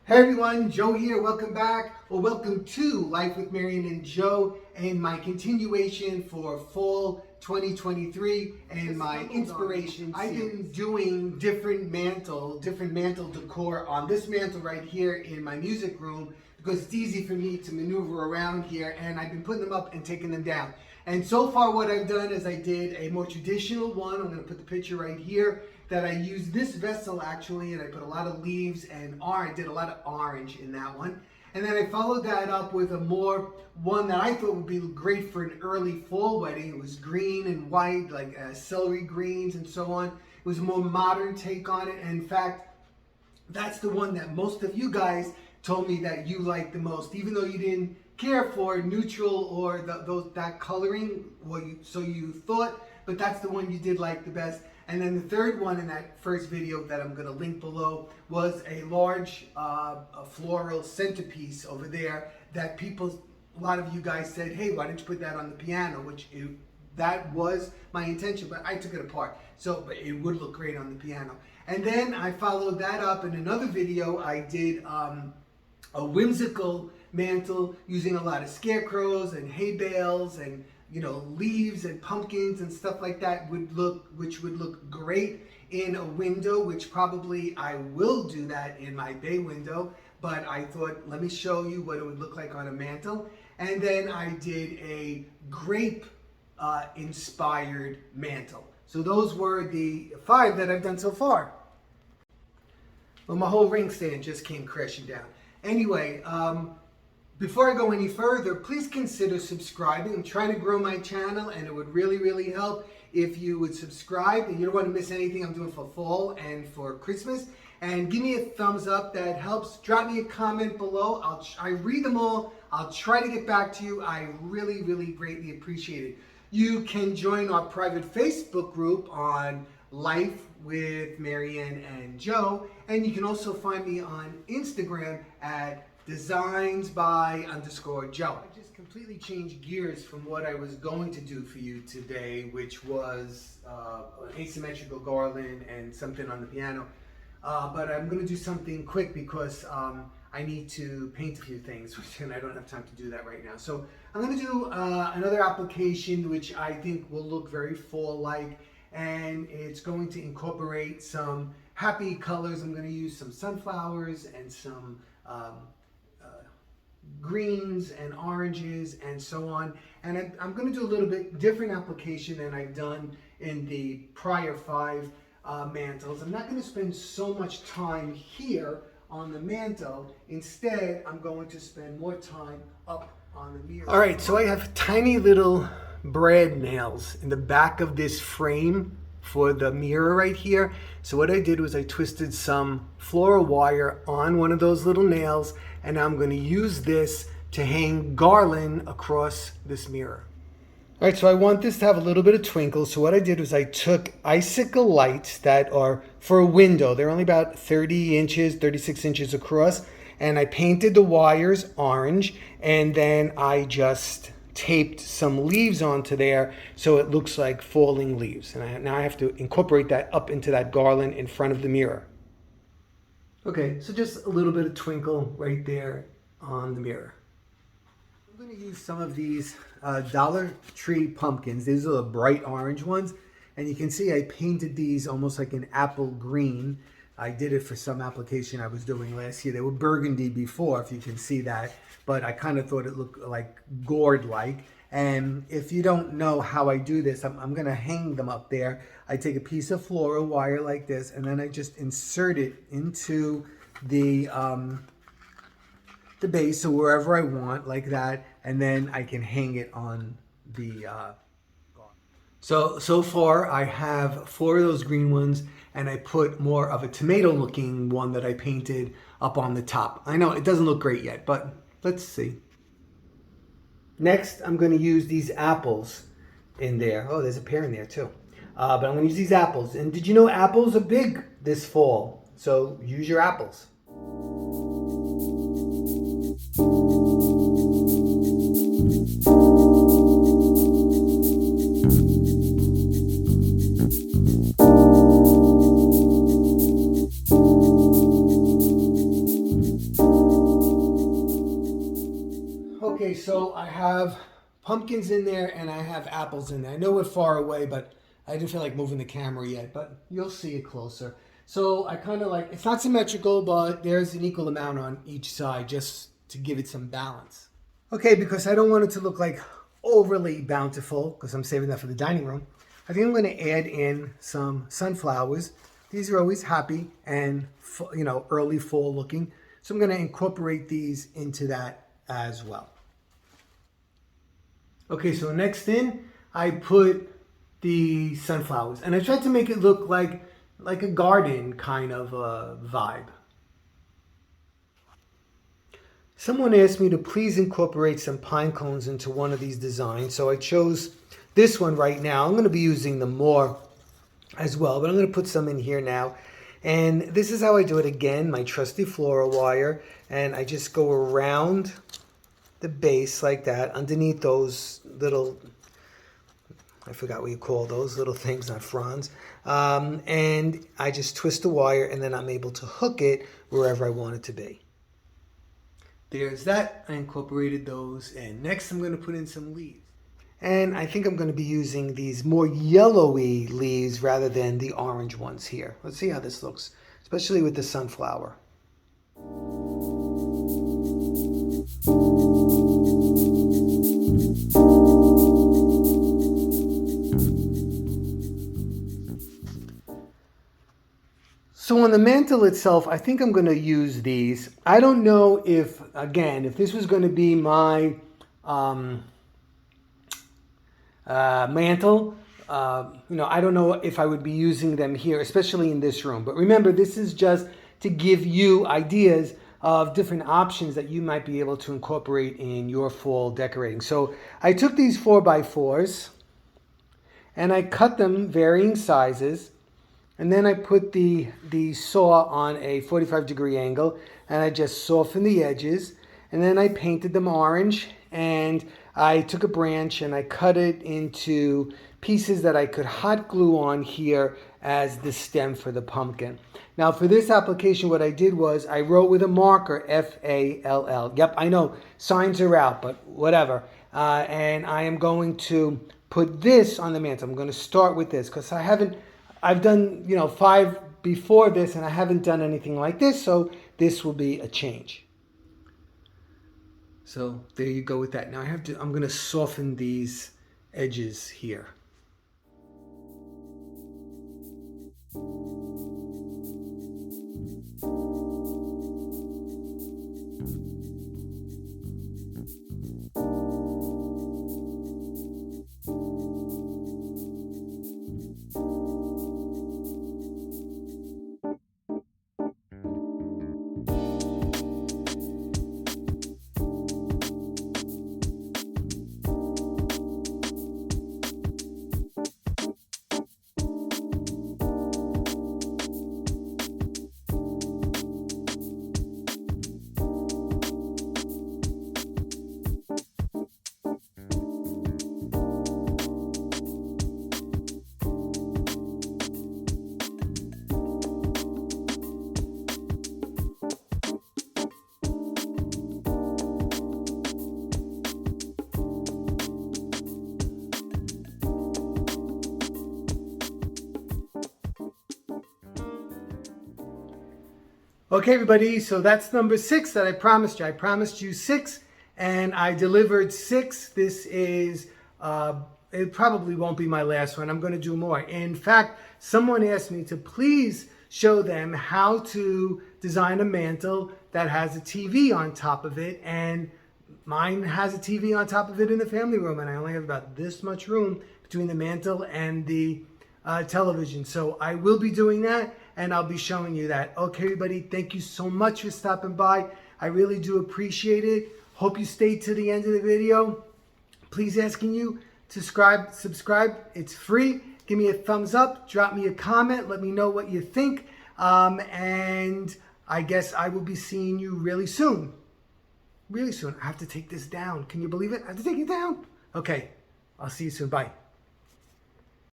Hey everyone, Joe here. Welcome back, or welcome to Life with MaryAnn and Joe, and my continuation for fall 2023 and my inspiration. I've been doing different mantle decor on this mantle right here in my music room because it's easy for me to maneuver around here, and I've been putting them up and taking them down. And so far what I've done is I did a more traditional one. I'm going to put the picture right here that I used this vessel actually, and I put a lot of leaves and orange, did a lot of orange in that one. And then I followed that up with a one that I thought would be great for an early fall wedding. It was green and white, like celery greens and so on. It was a more modern take on it. And in fact, that's the one that most of you guys told me that you liked the most, even though you didn't care for neutral or that coloring, so you thought, but that's the one you did like the best. And then the third one in that first video that I'm going to link below was a large a floral centerpiece over there that a lot of you guys said, hey, why didn't you put that on the piano? That was my intention, but I took it apart. But it would look great on the piano. And then I followed that up in another video. I did a whimsical mantle using a lot of scarecrows and hay bales and leaves and pumpkins and stuff like that, which would look great in a window, which probably I will do that in my bay window, but I thought, let me show you what it would look like on a mantle. And then I did a grape inspired mantle. So those were the 5 that I've done so far. Well, my whole ring stand just came crashing down. Anyway, before I go any further, please consider subscribing. I'm trying to grow my channel, and it would really, really help if you would subscribe. And you don't want to miss anything I'm doing for fall and for Christmas. And give me a thumbs up. That helps. Drop me a comment below. I read them all. I'll try to get back to you. I really, really greatly appreciate it. You can join our private Facebook group on Life with MaryAnn and Joe. And you can also find me on Instagram at designs by _Joe. I just completely changed gears from what I was going to do for you today, which was an asymmetrical garland and something on the piano. But I'm going to do something quick because I need to paint a few things, and I don't have time to do that right now. So I'm going to do another application which I think will look very fall-like, and it's going to incorporate some happy colors. I'm going to use some sunflowers and some greens and oranges and so on. And I'm going to do a little bit different application than I've done in the prior 5 mantles. I'm not going to spend so much time here on the mantle. Instead, I'm going to spend more time up on the mirror. All right, so I have tiny little brad nails in the back of this frame for the mirror right here. So what I did was I twisted some floral wire on one of those little nails, and I'm going to use this to hang garland across this mirror. All right, so I want this to have a little bit of twinkle. So what I did was I took icicle lights that are for a window. They're only about 30 inches, 36 inches across. And I painted the wires orange, and then I just taped some leaves onto there so it looks like falling leaves. And now I have to incorporate that up into that garland in front of the mirror. Okay, so just a little bit of twinkle right there on the mirror. I'm going to use some of these Dollar Tree pumpkins. These are the bright orange ones. And you can see I painted these almost like an apple green. I did it for some application I was doing last year. They were burgundy before, if you can see that. But I kind of thought it looked like gourd-like. And if you don't know how I do this, I'm going to hang them up there. I take a piece of floral wire like this, and then I just insert it into the base, or wherever I want, like that. And then I can hang it on the So far I have 4 of those green ones, and I put more of a tomato-looking one that I painted up on the top. I know it doesn't look great yet, but let's see. Next, I'm going to use these apples in there. Oh, there's a pear in there too. But I'm going to use these apples. And did you know apples are big this fall? So use your apples. Okay, so I have pumpkins in there and I have apples in there. I know we're far away, but I didn't feel like moving the camera yet, but you'll see it closer. So I kind of like, it's not symmetrical, but there's an equal amount on each side just to give it some balance. Okay, because I don't want it to look like overly bountiful, because I'm saving that for the dining room, I think I'm going to add in some sunflowers. These are always happy and, you know, early fall looking. So I'm going to incorporate these into that as well. Okay, so next in, I put the sunflowers. And I tried to make it look like a garden kind of vibe. Someone asked me to please incorporate some pine cones into one of these designs. So I chose this one right now. I'm going to be using them more as well, but I'm going to put some in here now. And this is how I do it again, my trusty floral wire. And I just go around the base like that, underneath those little, I forgot what you call those little things, not fronds. And I just twist the wire and then I'm able to hook it wherever I want it to be. There's that. I incorporated those in. Next, I'm going to put in some leaves. And I think I'm going to be using these more yellowy leaves rather than the orange ones here. Let's see how this looks, especially with the sunflower. So on the mantle itself, I think I'm going to use these. I don't know if, again, if this was going to be my mantle, you know, I don't know if I would be using them here, especially in this room. But remember, this is just to give you ideas of different options that you might be able to incorporate in your fall decorating. So I took these 4x4s and I cut them varying sizes. And then I put the saw on a 45-degree angle and I just softened the edges. And then I painted them orange and I took a branch and I cut it into pieces that I could hot glue on here as the stem for the pumpkin. Now for this application, what I did was I wrote with a marker, F-A-L-L. Yep, I know, signs are out, but whatever. And I am going to put this on the mantle. I'm going to start with this because I've done, you know, 5 before this and I haven't done anything like this, so this will be a change. So there you go with that. Now I'm going to soften these edges here. Okay, everybody, so that's number 6 that I promised you. I promised you 6, and I delivered 6. This is, it probably won't be my last one. I'm going to do more. In fact, someone asked me to please show them how to design a mantle that has a TV on top of it, and mine has a TV on top of it in the family room, and I only have about this much room between the mantle and the television. So I will be doing that, and I'll be showing you that. Okay, everybody, thank you so much for stopping by. I really do appreciate it. Hope you stayed to the end of the video. Please asking you to subscribe. It's free. Give me a thumbs up. Drop me a comment. Let me know what you think. And I guess I will be seeing you really soon. Really soon. I have to take this down. Can you believe it? I have to take it down. Okay. I'll see you soon. Bye.